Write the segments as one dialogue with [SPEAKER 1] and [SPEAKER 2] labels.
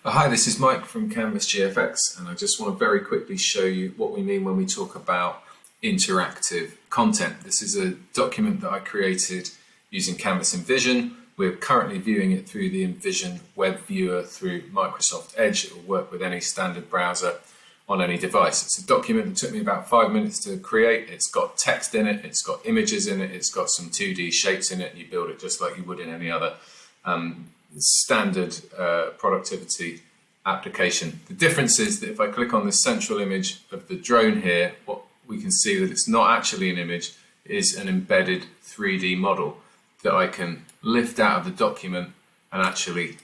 [SPEAKER 1] Hi, this is Mike from Canvas GFX, and I just want to very quickly show you what we mean when we talk about interactive content. This is a document that I created using Canvas Envision. We're currently viewing it through the Envision web viewer through Microsoft Edge. It will work with any standard browser on any device. It's a document that took me about 5 minutes to create. It's got text in it, it's got images in it, it's got some 2D shapes in it. You build it just like you would in any other standard productivity application. The difference is that if I click on the central image of the drone here, what we can see that it's not actually an image, it is an embedded 3D model that I can lift out of the document and actually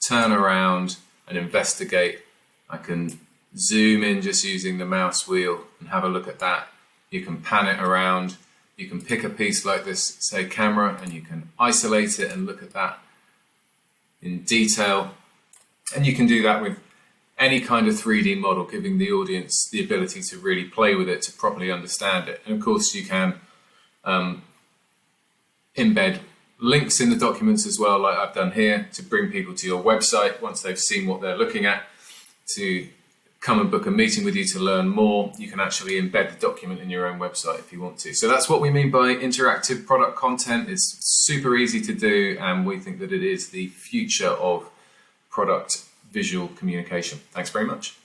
[SPEAKER 1] turn around and investigate. I can zoom in just using the mouse wheel and have a look at that. You can pan it around. You can pick a piece like this, say camera, and you can isolate it and look at that in detail. And you can do that with any kind of 3D model, giving the audience the ability to really play with it, to properly understand it. And of course you can embed links in the documents as well, like I've done here, to bring people to your website once they've seen what they're looking at, to come and book a meeting with you to learn more. You can actually embed the document in your own website if you want to. So that's what we mean by interactive product content. It's super easy to do, and we think that it is the future of product visual communication. Thanks very much.